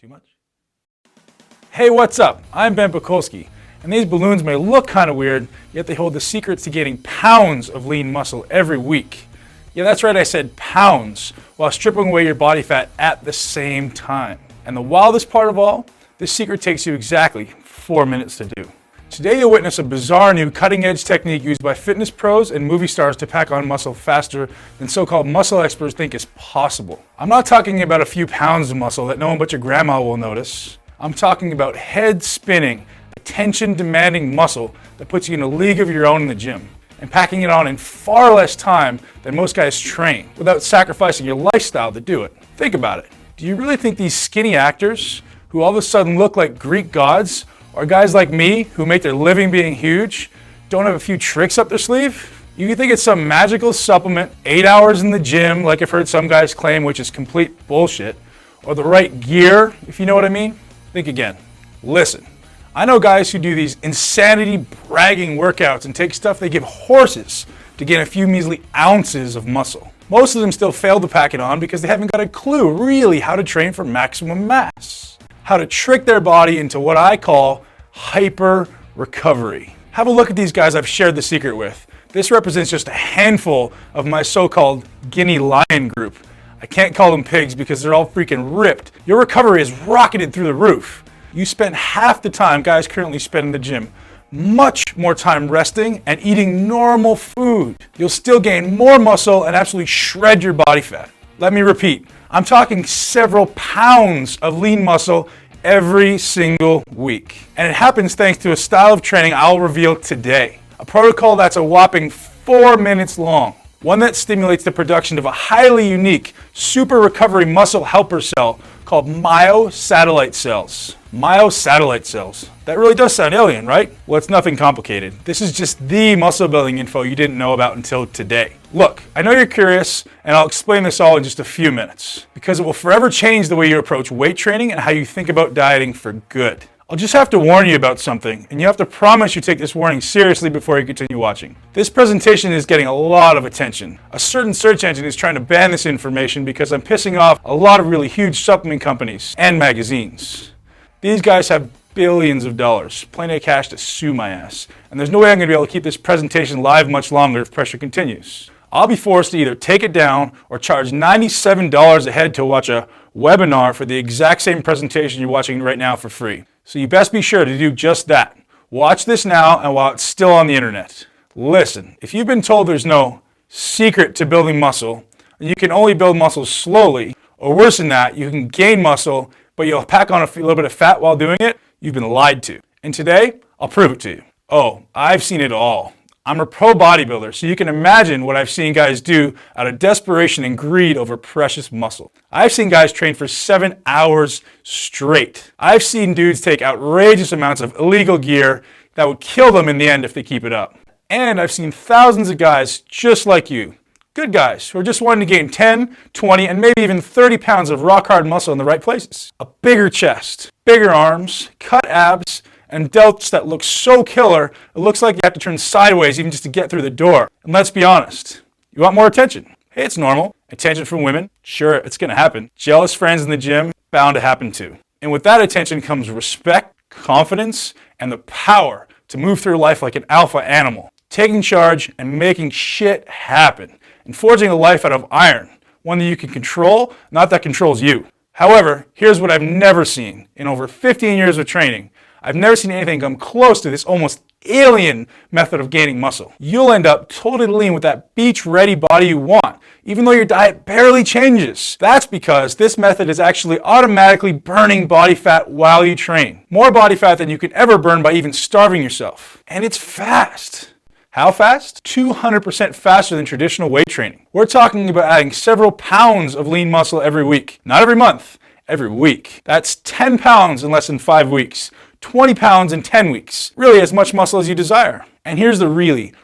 Too much? Hey, what's up? I'm Ben Pakulski, and these balloons may look kind of weird, yet they hold the secrets to gaining pounds of lean muscle every week. Yeah, that's right, I said pounds, while stripping away your body fat at the same time. And the wildest part of all, this secret takes you exactly 4 minutes to do. Today you'll witness a bizarre new cutting-edge technique used by fitness pros and movie stars to pack on muscle faster than so-called muscle experts think is possible. I'm not talking about a few pounds of muscle that no one but your grandma will notice. I'm talking about head-spinning, attention-demanding muscle that puts you in a league of your own in the gym, and packing it on in far less time than most guys train, without sacrificing your lifestyle to do it. Think about it. Do you really think these skinny actors, who all of a sudden look like Greek gods, or guys like me, who make their living being huge, don't have a few tricks up their sleeve? You think it's some magical supplement, 8 hours in the gym, like I've heard some guys claim, which is complete bullshit, or the right gear, if you know what I mean? Think again. Listen, I know guys who do these insanity bragging workouts and take stuff they give horses to gain a few measly ounces of muscle. Most of them still fail to pack it on because they haven't got a clue really how to train for maximum mass. How to trick their body into what I call hyper recovery. Have a look at these guys I've shared the secret with. This represents just a handful of my so-called guinea lion group. I can't call them pigs because they're all freaking ripped. Your recovery is rocketed through the roof. You spend half the time guys currently spend in the gym, much more time resting and eating normal food. You'll still gain more muscle and absolutely shred your body fat. Let me repeat, I'm talking several pounds of lean muscle every single week. And it happens thanks to a style of training I'll reveal today. A protocol that's a whopping 4 minutes long. One that stimulates the production of a highly unique super recovery muscle helper cell called myosatellite cells. Myosatellite cells. That really does sound alien, right? Well, it's nothing complicated. This is just the muscle building info you didn't know about until today. Look, I know you're curious, and I'll explain this all in just a few minutes, because it will forever change the way you approach weight training and how you think about dieting for good. I'll just have to warn you about something, and you have to promise you take this warning seriously before you continue watching. This presentation is getting a lot of attention. A certain search engine is trying to ban this information because I'm pissing off a lot of really huge supplement companies and magazines. These guys have billions of dollars, plenty of cash to sue my ass, and there's no way I'm going to be able to keep this presentation live much longer if pressure continues. I'll be forced to either take it down or charge $97 a head to watch a webinar for the exact same presentation you're watching right now for free. So you best be sure to do just that. Watch this now and while it's still on the internet. Listen, if you've been told there's no secret to building muscle, and you can only build muscle slowly, or worse than that, you can gain muscle, but you'll pack on a little bit of fat while doing it, you've been lied to. And today, I'll prove it to you. Oh, I've seen it all. I'm a pro bodybuilder, so you can imagine what I've seen guys do out of desperation and greed over precious muscle. I've seen guys train for 7 hours straight. I've seen dudes take outrageous amounts of illegal gear that would kill them in the end if they keep it up. And I've seen thousands of guys just like you, good guys, who are just wanting to gain 10, 20, and maybe even 30 pounds of rock-hard muscle in the right places. A bigger chest, bigger arms, cut abs, and delts that look so killer, it looks like you have to turn sideways even just to get through the door. And let's be honest, you want more attention? Hey, it's normal. Attention from women? Sure, it's gonna happen. Jealous friends in the gym? Bound to happen too. And with that attention comes respect, confidence, and the power to move through life like an alpha animal, taking charge and making shit happen, and forging a life out of iron, one that you can control, not that controls you. However, here's what I've never seen in over 15 years of training. I've never seen anything come close to this almost alien method of gaining muscle. You'll end up totally lean with that beach-ready body you want, even though your diet barely changes. That's because this method is actually automatically burning body fat while you train. More body fat than you could ever burn by even starving yourself. And it's fast. How fast? 200% faster than traditional weight training. We're talking about adding several pounds of lean muscle every week. Not every month, every week. That's 10 pounds in less than 5 weeks. 20 pounds in 10 weeks. Really as much muscle as you desire. And here's the really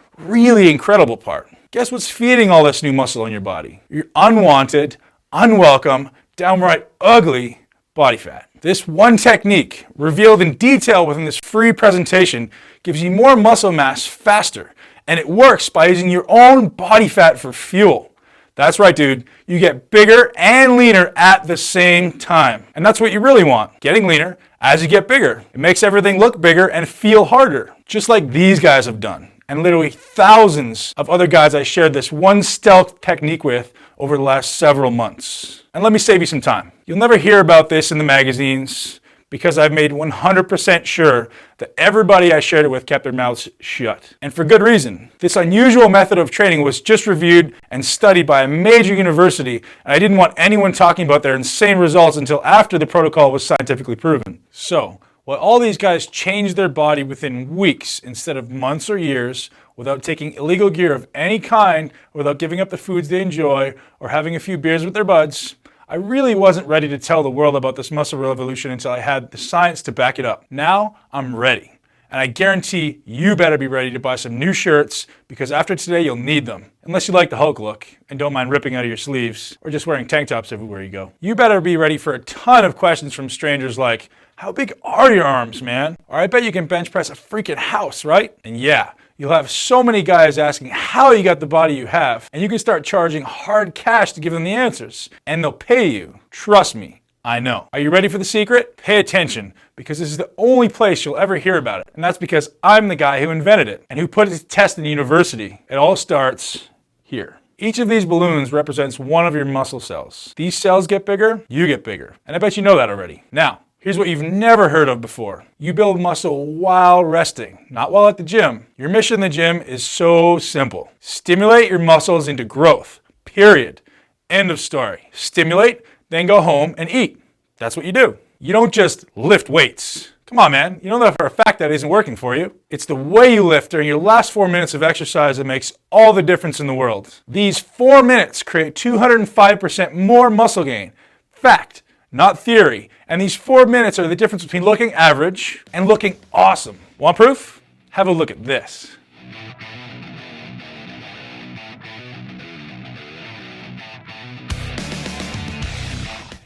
incredible part. Guess what's feeding all this new muscle in your body? Your unwanted, unwelcome, downright ugly body fat. This one technique, revealed in detail within this free presentation, gives you more muscle mass faster. And it works by using your own body fat for fuel. That's right, dude. You get bigger and leaner at the same time. And that's what you really want, getting leaner as you get bigger. It makes everything look bigger and feel harder, just like these guys have done. And literally thousands of other guys I shared this one stealth technique with over the last several months. And let me save you some time. You'll never hear about this in the magazines because I've made 100% sure that everybody I shared it with kept their mouths shut. And for good reason. This unusual method of training was just reviewed and studied by a major university, and I didn't want anyone talking about their insane results until after the protocol was scientifically proven. So, while all these guys changed their body within weeks instead of months or years, without taking illegal gear of any kind, without giving up the foods they enjoy, or having a few beers with their buds, I really wasn't ready to tell the world about this muscle revolution until I had the science to back it up. Now, I'm ready. And I guarantee you better be ready to buy some new shirts because after today, you'll need them. Unless you like the Hulk look and don't mind ripping out of your sleeves or just wearing tank tops everywhere you go. You better be ready for a ton of questions from strangers like, how big are your arms, man? Or I bet you can bench press a freaking house, right? And yeah, you'll have so many guys asking how you got the body you have, and you can start charging hard cash to give them the answers. And they'll pay you. Trust me, I know. Are you ready for the secret? Pay attention, because this is the only place you'll ever hear about it. And that's because I'm the guy who invented it, and who put it to test in university. It all starts here. Each of these balloons represents one of your muscle cells. These cells get bigger, you get bigger. And I bet you know that already. Now, here's what you've never heard of before. You build muscle while resting, not while at the gym. Your mission in the gym is so simple. Stimulate your muscles into growth, period. End of story. Stimulate, then go home and eat. That's what you do. You don't just lift weights. Come on, man. You know that for a fact that isn't working for you. It's the way you lift during your last 4 minutes of exercise that makes all the difference in the world. These 4 minutes create 205% more muscle gain. Fact. Not theory. And these 4 minutes are the difference between looking average and looking awesome. Want proof? Have a look at this.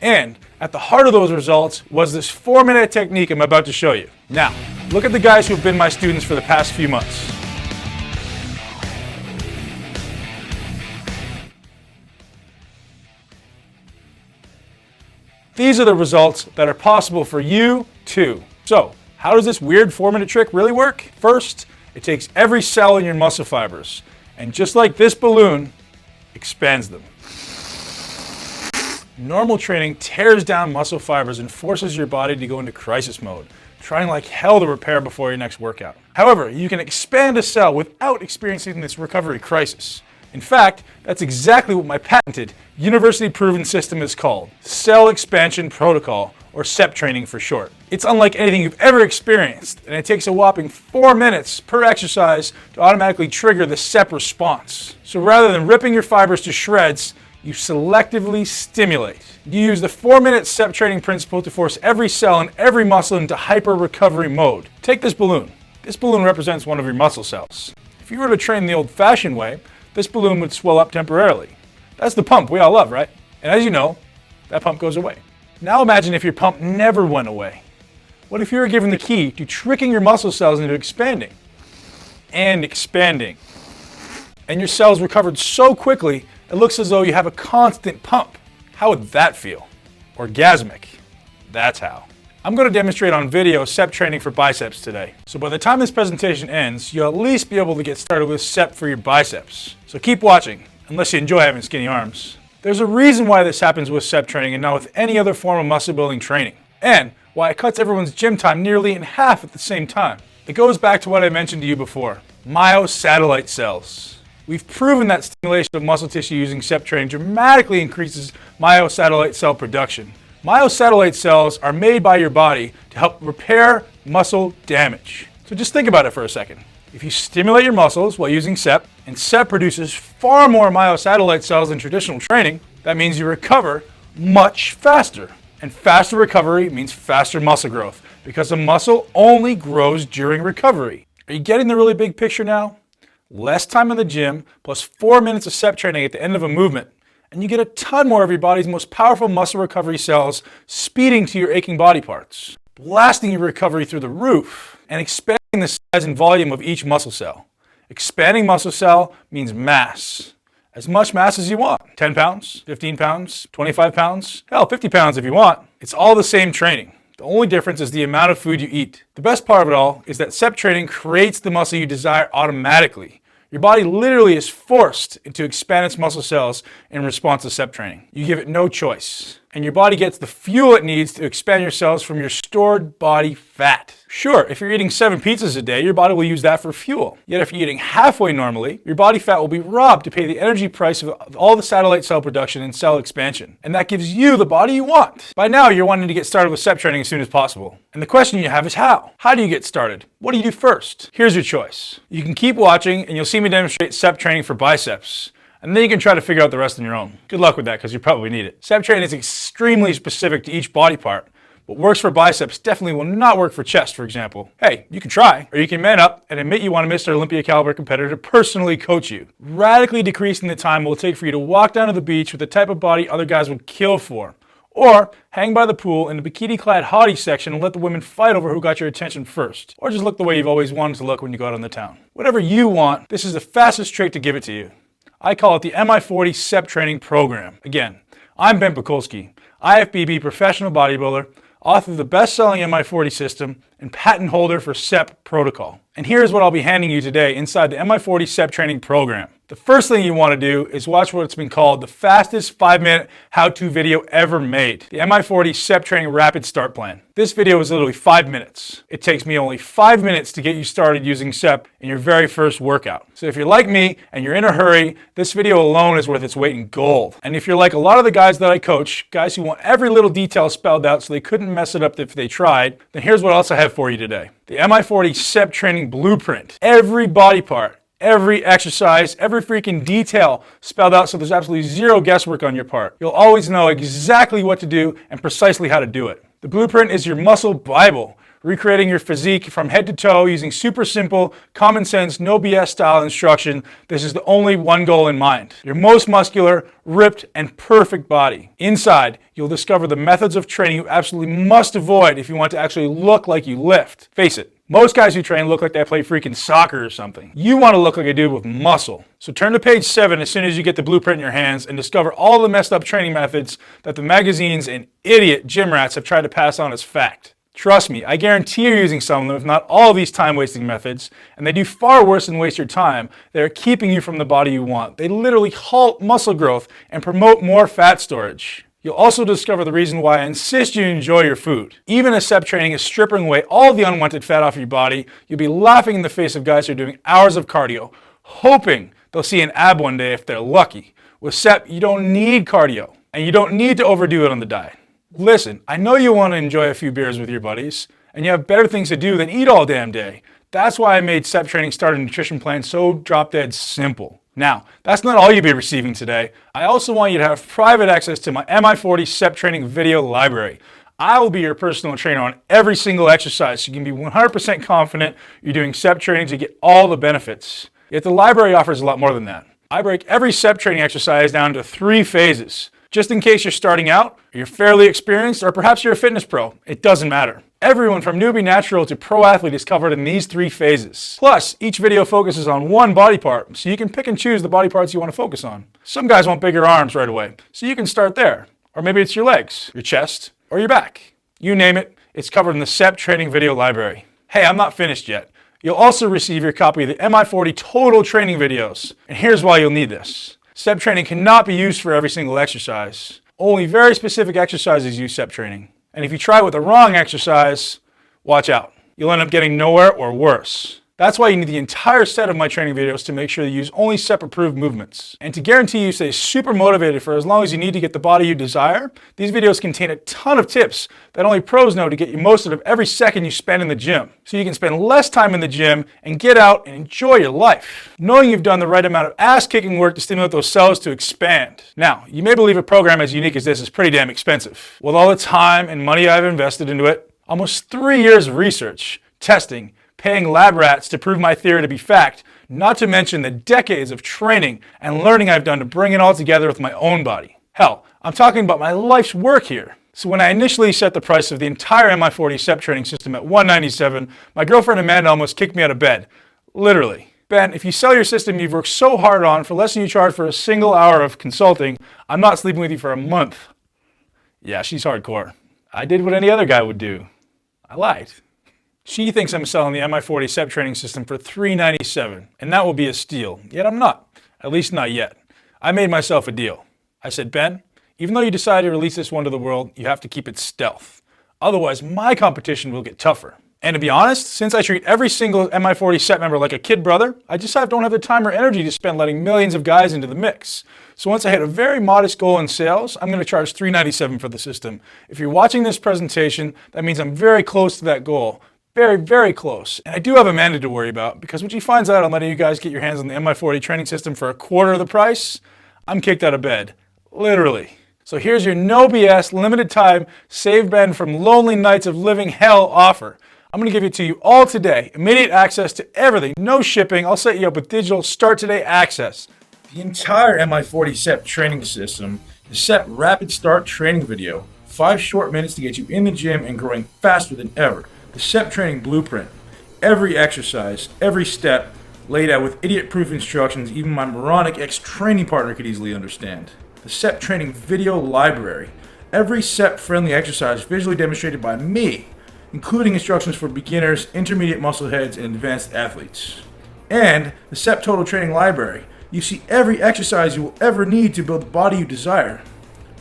And at the heart of those results was this 4-minute technique I'm about to show you. Now, look at the guys who have been my students for the past few months. These are the results that are possible for you too. So, how does this weird 4-minute trick really work? First, it takes every cell in your muscle fibers, and just like this balloon, expands them. Normal training tears down muscle fibers and forces your body to go into crisis mode, trying like hell to repair before your next workout. However, you can expand a cell without experiencing this recovery crisis. In fact, that's exactly what my patented, university-proven system is called, Cell Expansion Protocol, or CEP training for short. It's unlike anything you've ever experienced, and it takes a whopping 4 minutes per exercise to automatically trigger the CEP response. So rather than ripping your fibers to shreds, you selectively stimulate. You use the 4-minute CEP training principle to force every cell and every muscle into hyper-recovery mode. Take this balloon. This balloon represents one of your muscle cells. If you were to train the old-fashioned way, this balloon would swell up temporarily. That's the pump we all love, right? And as you know, that pump goes away. Now imagine if your pump never went away. What if you were given the key to tricking your muscle cells into expanding and expanding? And your cells recovered so quickly, it looks as though you have a constant pump. How would that feel? Orgasmic. That's how. I'm going to demonstrate on video CEP training for biceps today. So by the time this presentation ends, you'll at least be able to get started with CEP for your biceps. So keep watching, unless you enjoy having skinny arms. There's a reason why this happens with CEP training and not with any other form of muscle building training. And why it cuts everyone's gym time nearly in half at the same time. It goes back to what I mentioned to you before, myosatellite cells. We've proven that stimulation of muscle tissue using CEP training dramatically increases myosatellite cell production. Myosatellite cells are made by your body to help repair muscle damage. So just think about it for a second. If you stimulate your muscles while using CEP, and CEP produces far more myosatellite cells than traditional training, that means you recover much faster. And faster recovery means faster muscle growth, because a muscle only grows during recovery. Are you getting the really big picture now? Less time in the gym, plus 4 minutes of CEP training at the end of a movement, and you get a ton more of your body's most powerful muscle recovery cells speeding to your aching body parts, blasting your recovery through the roof, and expanding the size and volume of each muscle cell. Expanding muscle cell means mass. as much mass as you want. 10 pounds, 15 pounds, 25 pounds, hell, 50 pounds if you want. It's all the same training. The only difference is the amount of food you eat. The best part of it all is that SEP training creates the muscle you desire automatically. Your body literally is forced to expand its muscle cells in response to SEP training. You give it no choice. And your body gets the fuel it needs to expand your cells from your stored body fat. Sure, if you're eating 7 pizzas a day, your body will use that for fuel. Yet if you're eating halfway normally, your body fat will be robbed to pay the energy price of all the satellite cell production and cell expansion. And that gives you the body you want. By now, you're wanting to get started with SEP training as soon as possible. And the question you have is how? How do you get started? What do you do first? Here's your choice. You can keep watching and you'll see me demonstrate SEP training for biceps. And then you can try to figure out the rest on your own. Good luck with that because you probably need it. SEP training is extremely specific to each body part. What works for biceps definitely will not work for chest, for example. Hey, you can try, or you can man up and admit you want a Mr. Olympia caliber competitor to personally coach you, radically decreasing the time it will take for you to walk down to the beach with the type of body other guys would kill for. Or hang by the pool in the bikini-clad hottie section and let the women fight over who got your attention first. Or just look the way you've always wanted to look when you go out on the town. Whatever you want, this is the fastest trick to give it to you. I call it the MI40 SEP Training Program. Again, I'm Ben Pakulski, IFBB professional bodybuilder, author of the best-selling MI40 system, and patent holder for SEP protocol. And here's what I'll be handing you today inside the MI40 SEP Training Program. The first thing you want to do is watch what's been called the fastest 5-minute how-to video ever made, the MI40 SEP Training Rapid Start Plan. This video is literally 5 minutes. It takes me only 5 minutes to get you started using SEP in your very first workout. So if you're like me and you're in a hurry, this video alone is worth its weight in gold. And if you're like a lot of the guys that I coach, guys who want every little detail spelled out so they couldn't mess it up if they tried, then here's what else I have for you today. The MI40 SEP Training Blueprint. Every body part, every exercise, every freaking detail spelled out so there's absolutely zero guesswork on your part. You'll always know exactly what to do and precisely how to do it. The blueprint is your muscle Bible, recreating your physique from head to toe using super simple, common sense, no BS style instruction. This is the only one goal in mind. Your most muscular, ripped, and perfect body. Inside, you'll discover the methods of training you absolutely must avoid if you want to actually look like you lift. Face it, most guys who train look like they play freaking soccer or something. You want to look like a dude with muscle. So turn to page 7 as soon as you get the blueprint in your hands and discover all the messed up training methods that the magazines and idiot gym rats have tried to pass on as fact. Trust me, I guarantee you're using some of them, if not all of these time-wasting methods, and they do far worse than waste your time. They're keeping you from the body you want. They literally halt muscle growth and promote more fat storage. You'll also discover the reason why I insist you enjoy your food. Even as SEP training is stripping away all the unwanted fat off your body, you'll be laughing in the face of guys who are doing hours of cardio, hoping they'll see an ab one day if they're lucky. With SEP, you don't need cardio, and you don't need to overdo it on the diet. Listen, I know you want to enjoy a few beers with your buddies, and you have better things to do than eat all damn day. That's why I made SEP Training Starter Nutrition Plan so drop-dead simple. Now, that's not all you'll be receiving today. I also want you to have private access to my MI40 SEP Training video library. I will be your personal trainer on every single exercise, so you can be 100% confident you're doing SEP training to get all the benefits. Yet the library offers a lot more than that. I break every SEP training exercise down to 3 phases. Just in case you're starting out, or you're fairly experienced, or perhaps you're a fitness pro, it doesn't matter. Everyone from newbie natural to pro athlete is covered in these 3 phases. Plus, each video focuses on one body part, so you can pick and choose the body parts you want to focus on. Some guys want bigger arms right away, so you can start there. Or maybe it's your legs, your chest, or your back. You name it, it's covered in the SEP Training Video Library. Hey, I'm not finished yet. You'll also receive your copy of the MI40 Total Training videos. And here's why you'll need this. SEP training cannot be used for every single exercise. Only very specific exercises use SEP training. And if you try with the wrong exercise, watch out. You'll end up getting nowhere or worse. That's why you need the entire set of my training videos to make sure you use only SEP approved movements. And to guarantee you stay super motivated for as long as you need to get the body you desire, these videos contain a ton of tips that only pros know to get you most out of every second you spend in the gym. So you can spend less time in the gym and get out and enjoy your life, knowing you've done the right amount of ass-kicking work to stimulate those cells to expand. Now, you may believe a program as unique as this is pretty damn expensive. With all the time and money I've invested into it, almost 3 years of research, testing, paying lab rats to prove my theory to be fact, not to mention the decades of training and learning I've done to bring it all together with my own body. Hell, I'm talking about my life's work here. So when I initially set the price of the entire MI40 SEP training system at $197, my girlfriend Amanda almost kicked me out of bed. Literally. Ben, if you sell your system you've worked so hard on for less than you charge for a single hour of consulting, I'm not sleeping with you for a month. Yeah, she's hardcore. I did what any other guy would do. I lied. She thinks I'm selling the MI40 SEP training system for $397, and that will be a steal. Yet I'm not. At least not yet. I made myself a deal. I said, Ben, even though you decide to release this one to the world, you have to keep it stealth. Otherwise, my competition will get tougher. And to be honest, since I treat every single MI40 SEP member like a kid brother, I just don't have the time or energy to spend letting millions of guys into the mix. So once I hit a very modest goal in sales, I'm going to charge $397 for the system. If you're watching this presentation, that means I'm very close to that goal. Very, very close. And I do have Amanda to worry about, because when she finds out I'm letting you guys get your hands on the MI40 training system for a quarter of the price, I'm kicked out of bed. Literally. So here's your no BS, limited time, save Ben from lonely nights of living hell offer. I'm going to give it to you all today. Immediate access to everything. No shipping. I'll set you up with digital start today access. The entire MI40 SEP training system, the SEP rapid start training video, 5 short minutes to get you in the gym and growing faster than ever. The SEP training blueprint, every exercise, every step laid out with idiot-proof instructions even my moronic ex-training partner could easily understand. The SEP training video library, every SEP-friendly exercise visually demonstrated by me, including instructions for beginners, intermediate muscle heads, and advanced athletes. And the SEP Total Training Library. You see every exercise you will ever need to build the body you desire.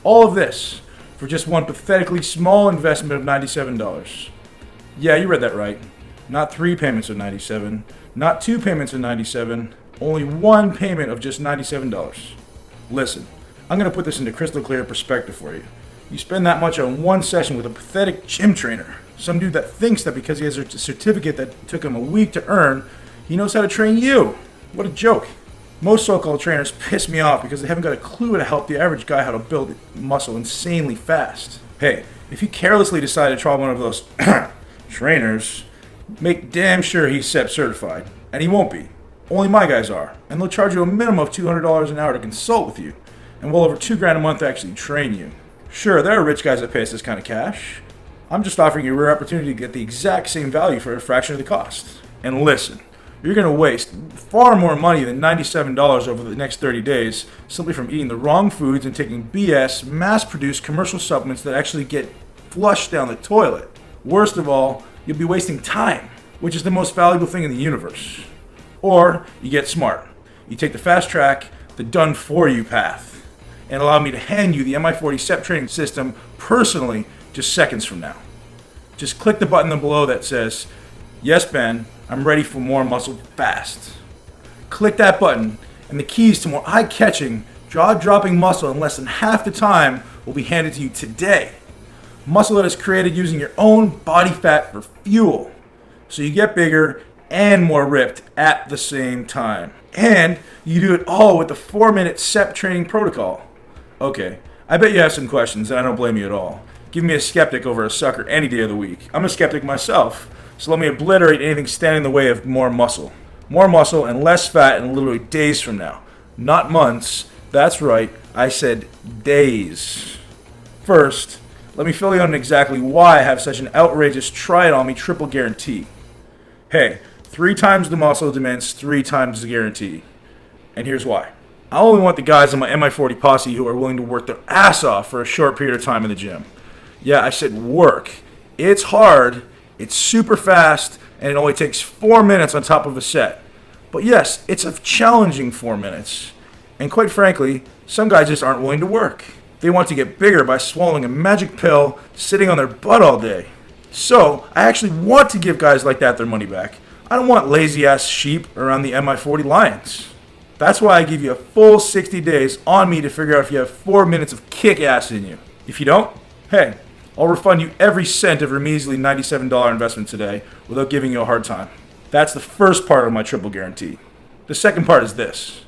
All of this for just one pathetically small investment of $97. Yeah, you read that right. Not 3 payments of $97, not 2 payments of $97, only 1 payment of just $97. Listen, I'm going to put this into crystal clear perspective for you. You spend that much on one session with a pathetic gym trainer. Some dude that thinks that because he has a certificate that took him a week to earn, he knows how to train you. What a joke. Most so-called trainers piss me off because they haven't got a clue how to help the average guy how to build muscle insanely fast. Hey, if you carelessly decide to try one of those trainers, make damn sure he's SEP certified. And he won't be. Only my guys are. And they'll charge you a minimum of $200 an hour to consult with you. And well over $2,000 a month to actually train you. Sure, there are rich guys that pay us this kind of cash. I'm just offering you a rare opportunity to get the exact same value for a fraction of the cost. And listen, you're going to waste far more money than $97 over the next 30 days simply from eating the wrong foods and taking BS, mass-produced commercial supplements that actually get flushed down the toilet. Worst of all, you'll be wasting time, which is the most valuable thing in the universe. Or you get smart. You take the fast track, the done-for-you path, and allow me to hand you the MI40 SEP training system personally just seconds from now. Just click the button below that says, "Yes, Ben, I'm ready for more muscle fast." Click that button, and the keys to more eye-catching, jaw-dropping muscle in less than half the time will be handed to you today. Muscle that is created using your own body fat for fuel, so you get bigger and more ripped at the same time. And you do it all with the 4-minute SEP training protocol. Okay, I bet you have some questions, and I don't blame you at all. Give me a skeptic over a sucker any day of the week. I'm a skeptic myself, so let me obliterate anything standing in the way of more muscle. More muscle and less fat in literally days from now. Not months. That's right, I said days. First, let me fill you in on exactly why I have such an outrageous try-it-on-me triple guarantee. Hey, 3 times the muscle demands 3 times the guarantee. And here's why. I only want the guys in my MI40 posse who are willing to work their ass off for a short period of time in the gym. Yeah, I said work. It's hard, it's super fast, and it only takes 4 minutes on top of a set. But yes, it's a challenging 4 minutes. And quite frankly, some guys just aren't willing to work. They want to get bigger by swallowing a magic pill, sitting on their butt all day. So, I actually want to give guys like that their money back. I don't want lazy-ass sheep around the MI40 lions. That's why I give you a full 60 days on me to figure out if you have 4 minutes of kick-ass in you. If you don't, hey, I'll refund you every cent of your measly $97 investment today without giving you a hard time. That's the first part of my triple guarantee. The second part is this.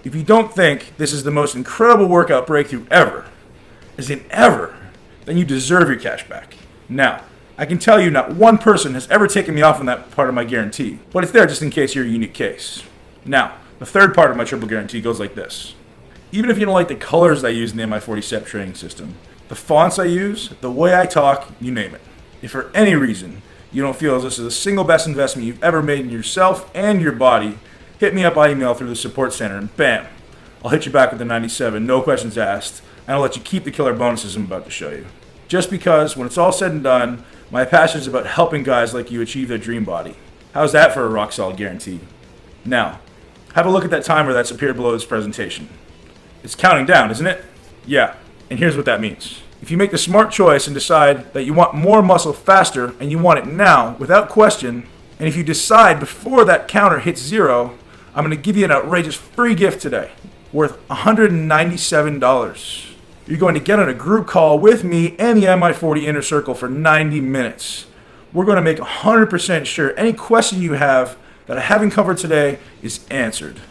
If you don't think this is the most incredible workout breakthrough ever, as in ever, then you deserve your cash back. Now, I can tell you not one person has ever taken me off on that part of my guarantee, but it's there just in case you're a unique case. Now, the third part of my triple guarantee goes like this. Even if you don't like the colors I use in the MI40 SEP training system, the fonts I use, the way I talk, you name it. If for any reason you don't feel as this is the single best investment you've ever made in yourself and your body, hit me up by email through the support center, and bam, I'll hit you back with the 97, no questions asked, and I'll let you keep the killer bonuses I'm about to show you. Just because, when it's all said and done, my passion is about helping guys like you achieve their dream body. How's that for a rock-solid guarantee? Now, have a look at that timer that's appeared below this presentation. It's counting down, isn't it? Yeah, and here's what that means. If you make the smart choice and decide that you want more muscle faster and you want it now, without question, and if you decide before that counter hits 0, I'm going to give you an outrageous free gift today, worth $197. You're going to get on a group call with me and the MI40 Inner Circle for 90 minutes. We're going to make 100% sure any question you have that I haven't covered today is answered.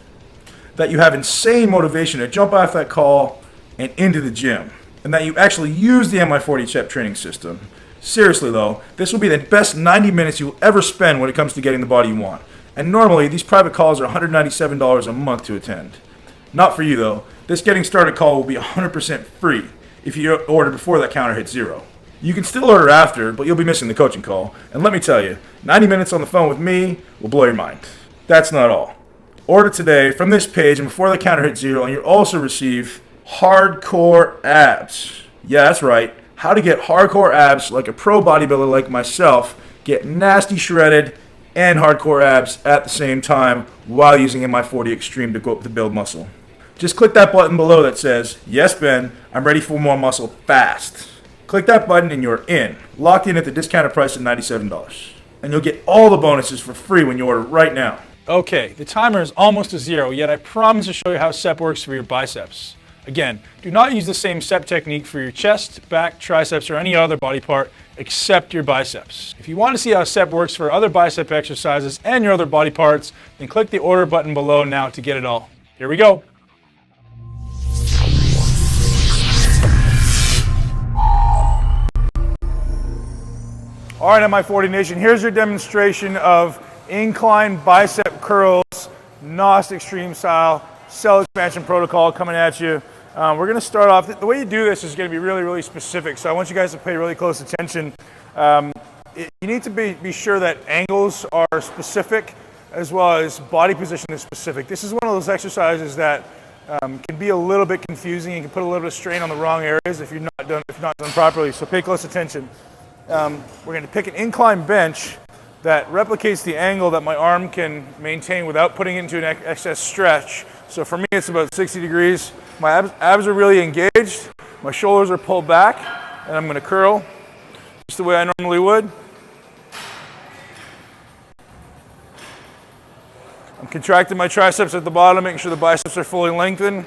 That you have insane motivation to jump off that call and into the gym. And that you actually use the MI40 CHEP training system. Seriously though, this will be the best 90 minutes you'll ever spend when it comes to getting the body you want. And normally, these private calls are $197 a month to attend. Not for you though. This getting started call will be 100% free if you order before that counter hits 0. You can still order after, but you'll be missing the coaching call. And let me tell you, 90 minutes on the phone with me will blow your mind. That's not all. Order today from this page and before the counter hits 0, and you'll also receive hardcore abs. Yeah, that's right. How to get hardcore abs like a pro bodybuilder like myself, get nasty shredded and hardcore abs at the same time while using MI40 Extreme to build muscle. Just click that button below that says, "Yes, Ben, I'm ready for more muscle fast." Click that button and you're in, locked in at the discounted price of $97. And you'll get all the bonuses for free when you order right now. Okay, the timer is almost to 0, yet I promise to show you how SEP works for your biceps. Again, do not use the same SEP technique for your chest, back, triceps, or any other body part except your biceps. If you want to see how SEP works for other bicep exercises and your other body parts, then click the order button below now to get it all. Here we go. All right, MI40 Nation, here's your demonstration of incline bicep curls, NOS Extreme style, cell expansion protocol coming at you. We're going to start off, the way you do this is going to be really, really specific, so I want you guys to pay really close attention. You need to be sure that angles are specific as well as body position is specific. This is one of those exercises that can be a little bit confusing and can put a little bit of strain on the wrong areas if not done properly, so pay close attention. We're going to pick an incline bench that replicates the angle that my arm can maintain without putting it into an excess stretch. So for me, it's about 60 degrees. My abs are really engaged. My shoulders are pulled back, and I'm going to curl just the way I normally would. I'm contracting my triceps at the bottom, making sure the biceps are fully lengthened.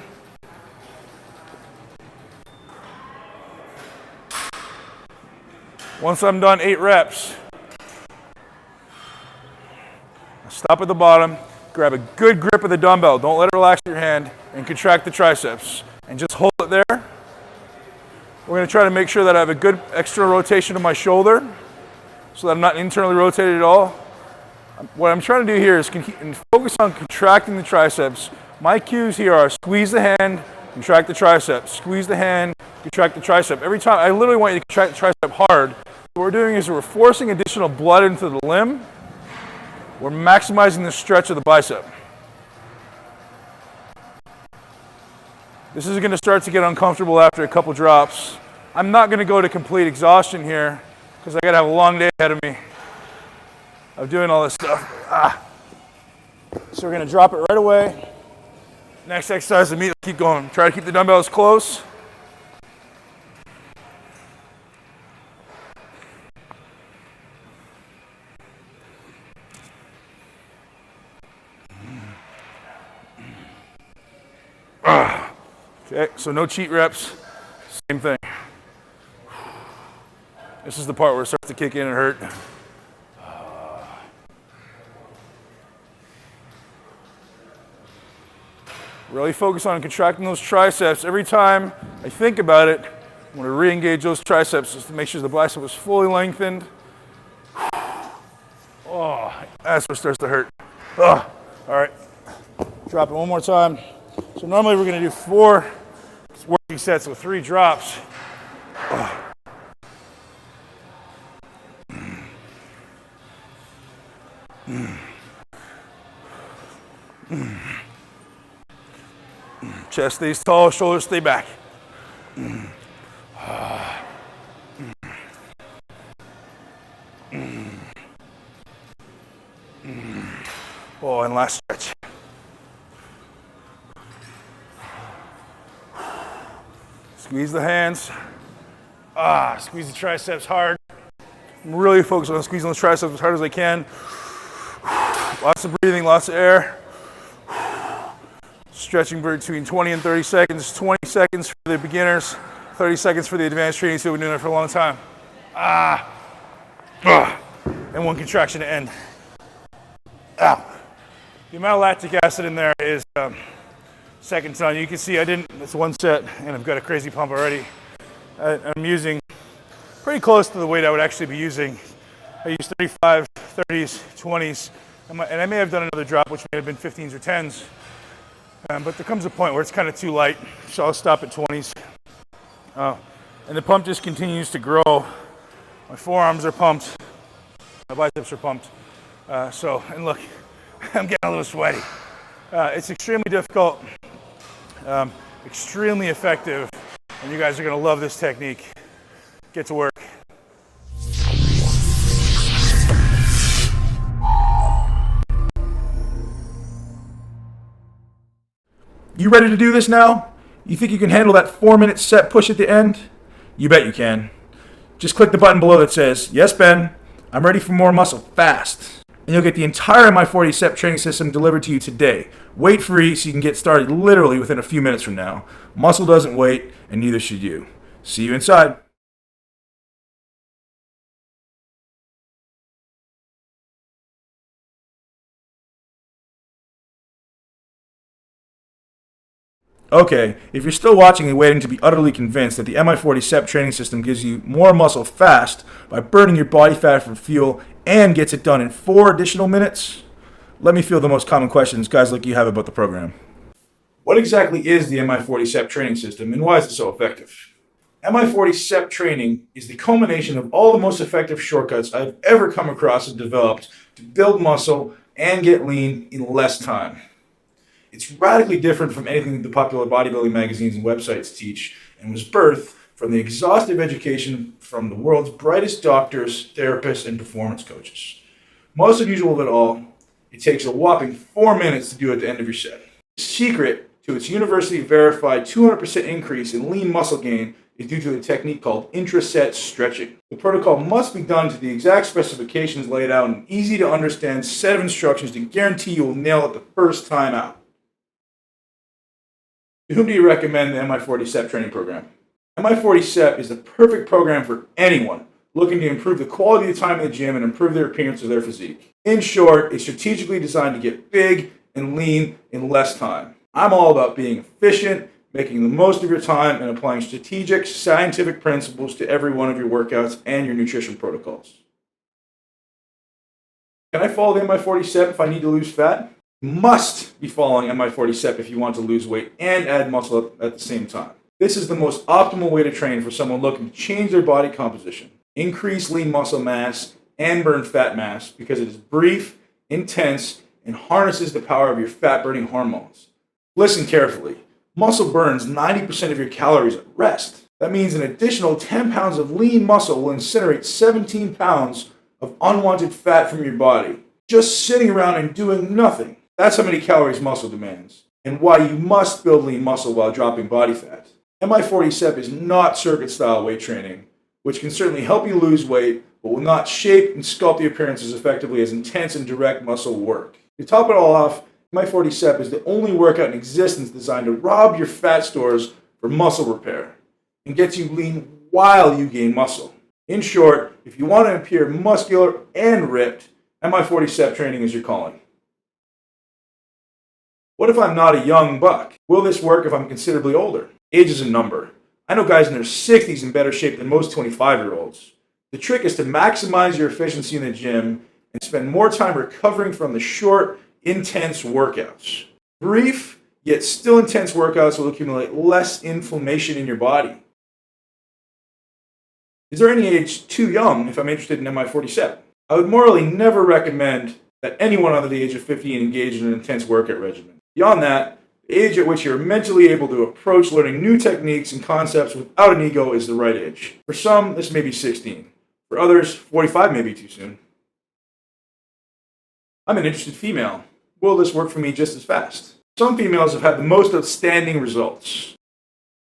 Once I'm done 8 reps, stop at the bottom, grab a good grip of the dumbbell, don't let it relax your hand, and contract the triceps. And just hold it there. We're going to try to make sure that I have a good extra rotation of my shoulder so that I'm not internally rotated at all. What I'm trying to do here is focus on contracting the triceps. My cues here are squeeze the hand, contract the tricep, squeeze the hand, contract the tricep. Every time, I literally want you to contract the tricep hard. What we're doing is we're forcing additional blood into the limb. We're maximizing the stretch of the bicep. This is going to start to get uncomfortable after a couple drops. I'm not going to go to complete exhaustion here because I got to have a long day ahead of me of doing all this stuff. So we're going to drop it right away. Next exercise, immediately keep going. Try to keep the dumbbells close. Okay, so no cheat reps, same thing. This is the part where it starts to kick in and hurt. Really focus on contracting those triceps. Every time I think about it, I'm going to re-engage those triceps just to make sure the bicep is fully lengthened. Oh, that's what starts to hurt. All right, drop it one more time. So normally we're going to do 4 working sets with 3 drops. Chest stays tall, shoulders stay back. Oh, and last stretch. Squeeze the hands. Squeeze the triceps hard. I'm really focused on squeezing the triceps as hard as I can. Lots of breathing, lots of air. Stretching between 20 and 30 seconds. 20 seconds for the beginners, 30 seconds for the advanced training, so we've been doing it for a long time. And one contraction to end. Ow. The amount of lactic acid in there is second to none. You can see it's one set, and I've got a crazy pump already. I'm using pretty close to the weight I would actually be using. I use 35, 30s, 20s, and I may have done another drop, which may have been 15s or 10s. But there comes a point where it's kind of too light, so I'll stop at 20s. And the pump just continues to grow. My forearms are pumped. My biceps are pumped. And look, I'm getting a little sweaty. It's extremely difficult, extremely effective, and you guys are going to love this technique. Get to work. You ready to do this now? You think you can handle that 4-minute set push at the end? You bet you can. Just click the button below that says, "Yes, Ben, I'm ready for more muscle fast." And you'll get the entire MI40 SEP training system delivered to you today. Weight free, so you can get started literally within a few minutes from now. Muscle doesn't wait, and neither should you. See you inside. Okay, if you're still watching and waiting to be utterly convinced that the MI40 SEP training system gives you more muscle fast by burning your body fat for fuel and gets it done in 4 additional minutes, let me field the most common questions guys like you have about the program. What exactly is the MI40 SEP training system, and why is it so effective? MI40 SEP training is the culmination of all the most effective shortcuts I've ever come across and developed to build muscle and get lean in less time. It's radically different from anything the popular bodybuilding magazines and websites teach, and was birthed from the exhaustive education from the world's brightest doctors, therapists, and performance coaches. Most unusual of it all, it takes a whopping 4 minutes to do at the end of your set. The secret to its university-verified 200% increase in lean muscle gain is due to a technique called intra-set stretching. The protocol must be done to the exact specifications laid out in an easy-to-understand set of instructions to guarantee you will nail it the first time out. To whom do you recommend the MI40 SEP training program? MI40 SEP is the perfect program for anyone looking to improve the quality of time in the gym and improve their appearance or their physique. In short, it's strategically designed to get big and lean in less time. I'm all about being efficient, making the most of your time, and applying strategic, scientific principles to every one of your workouts and your nutrition protocols. Can I follow the MI40 SEP if I need to lose fat? You must be following MI40 SEP if you want to lose weight and add muscle at the same time. This is the most optimal way to train for someone looking to change their body composition, increase lean muscle mass, and burn fat mass because it is brief, intense, and harnesses the power of your fat-burning hormones. Listen carefully. Muscle burns 90% of your calories at rest. That means an additional 10 pounds of lean muscle will incinerate 17 pounds of unwanted fat from your body, just sitting around and doing nothing. That's how many calories muscle demands, and why you must build lean muscle while dropping body fat. MI40 SEP is not circuit-style weight training, which can certainly help you lose weight, but will not shape and sculpt the appearance as effectively as intense and direct muscle work. To top it all off, MI40 SEP is the only workout in existence designed to rob your fat stores for muscle repair and gets you lean while you gain muscle. In short, if you want to appear muscular and ripped, MI40 SEP training is your calling. What if I'm not a young buck? Will this work if I'm considerably older? Age is a number. I know guys in their 60s in better shape than most 25-year-olds. The trick is to maximize your efficiency in the gym and spend more time recovering from the short, intense workouts. Brief, yet still intense workouts will accumulate less inflammation in your body. Is there any age too young if I'm interested in MI40 SEP? I would morally never recommend that anyone under the age of 50 engage in an intense workout regimen. Beyond that, the age at which you're mentally able to approach learning new techniques and concepts without an ego is the right age. For some, this may be 16. For others, 45 may be too soon. I'm an interested female. Will this work for me just as fast? Some females have had the most outstanding results.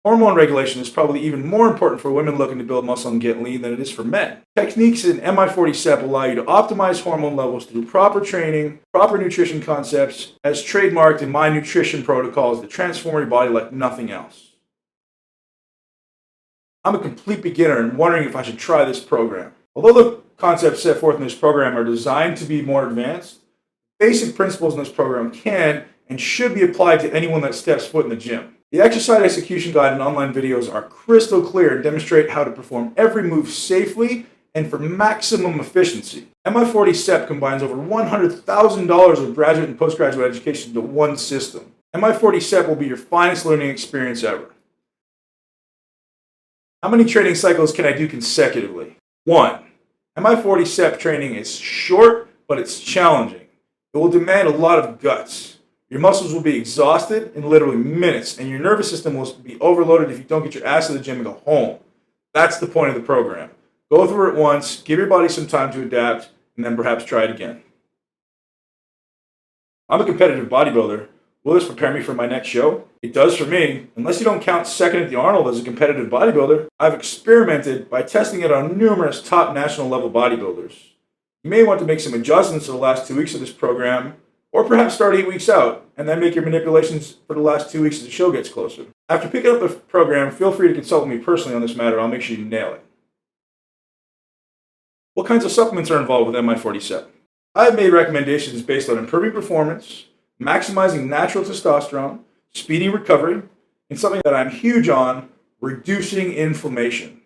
Hormone regulation is probably even more important for women looking to build muscle and get lean than it is for men. Techniques in MI40 SEP allow you to optimize hormone levels through proper training, proper nutrition concepts, as trademarked in my nutrition protocols that transform your body like nothing else. I'm a complete beginner and wondering if I should try this program. Although the concepts set forth in this program are designed to be more advanced, basic principles in this program can and should be applied to anyone that steps foot in the gym. The exercise execution guide and online videos are crystal clear and demonstrate how to perform every move safely and for maximum efficiency. MI40 SEP combines over $100,000 of graduate and postgraduate education into one system. MI40 SEP will be your finest learning experience ever. How many training cycles can I do consecutively? 1. MI40 SEP training is short, but it's challenging. It will demand a lot of guts. Your muscles will be exhausted in literally minutes, and your nervous system will be overloaded if you don't get your ass to the gym and go home. That's the point of the program. Go through it once, give your body some time to adapt, and then perhaps try it again. I'm a competitive bodybuilder. Will this prepare me for my next show? It does for me. Unless you don't count second at the Arnold as a competitive bodybuilder, I've experimented by testing it on numerous top national level bodybuilders. You may want to make some adjustments to the last 2 weeks of this program, or perhaps start 8 weeks out, and then make your manipulations for the last 2 weeks as the show gets closer. After picking up the program, feel free to consult with me personally on this matter. I'll make sure you nail it. What kinds of supplements are involved with MI40 SEP? I have made recommendations based on improving performance, maximizing natural testosterone, speeding recovery, and something that I'm huge on, reducing inflammation.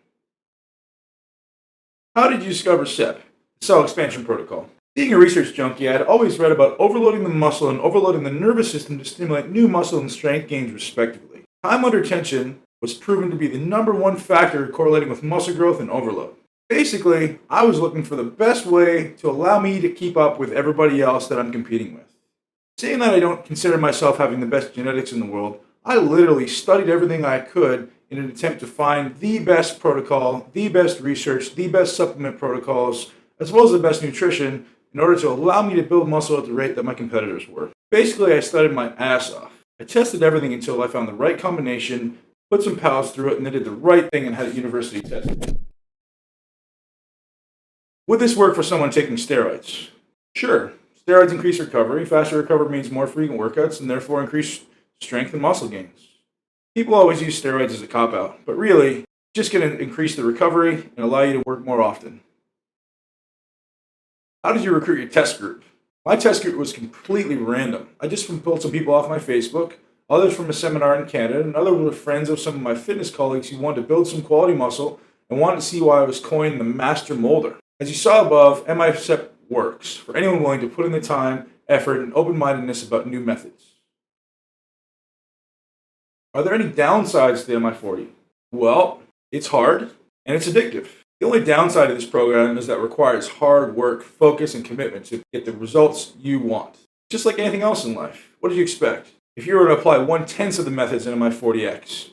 How did you discover SEP? The Cell Expansion Protocol. Being a research junkie, I had always read about overloading the muscle and overloading the nervous system to stimulate new muscle and strength gains respectively. Time under tension was proven to be the #1 factor correlating with muscle growth and overload. Basically, I was looking for the best way to allow me to keep up with everybody else that I'm competing with. Saying that I don't consider myself having the best genetics in the world, I literally studied everything I could in an attempt to find the best protocol, the best research, the best supplement protocols, as well as the best nutrition in order to allow me to build muscle at the rate that my competitors were. Basically, I studied my ass off. I tested everything until I found the right combination, put some pals through it, and then did the right thing and had it university tested. Would this work for someone taking steroids? Sure. Steroids increase recovery. Faster recovery means more frequent workouts and therefore increased strength and muscle gains. People always use steroids as a cop-out, but really, it's just going to increase the recovery and allow you to work more often. How did you recruit your test group? My test group was completely random. I just pulled some people off my Facebook, others from a seminar in Canada, and others were friends of some of my fitness colleagues who wanted to build some quality muscle and wanted to see why I was coined the master molder. As you saw above, MI40 works for anyone willing to put in the time, effort, and open-mindedness about new methods. Are there any downsides to MI40? Well, it's hard and it's addictive. The only downside of this program is that it requires hard work, focus, and commitment to get the results you want. Just like anything else in life, what did you expect? If you were to apply 1/10 of the methods in MI40X,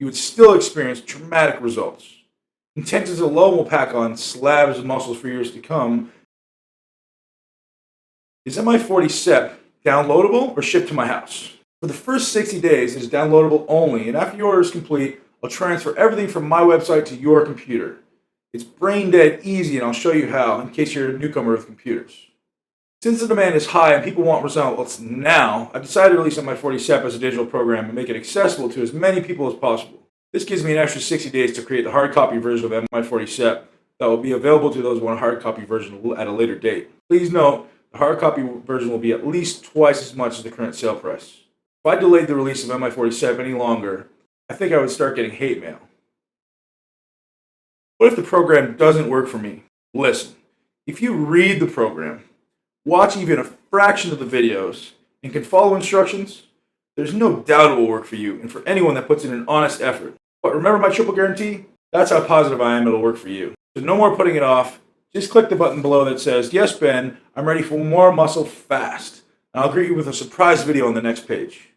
you would still experience dramatic results. Intensities alone will pack on slabs of muscles for years to come. Is MI40 SEP downloadable or shipped to my house? For the first 60 days, it is downloadable only, and after your order is complete, I'll transfer everything from my website to your computer. It's brain dead easy, and I'll show you how in case you're a newcomer with computers. Since the demand is high and people want results now, I've decided to release MI40 SEP as a digital program and make it accessible to as many people as possible. This gives me an extra 60 days to create the hard copy version of MI40 SEP that will be available to those who want a hard copy version at a later date. Please note, the hard copy version will be at least twice as much as the current sale price. If I delayed the release of MI40 SEP any longer, I think I would start getting hate mail. What if the program doesn't work for me? Listen, if you read the program, watch even a fraction of the videos, and can follow instructions, there's no doubt it will work for you and for anyone that puts in an honest effort. But remember my triple guarantee? That's how positive I am it'll work for you. So no more putting it off. just click the button below that says, "Yes, Ben, I'm ready for more muscle fast." And I'll greet you with a surprise video on the next page.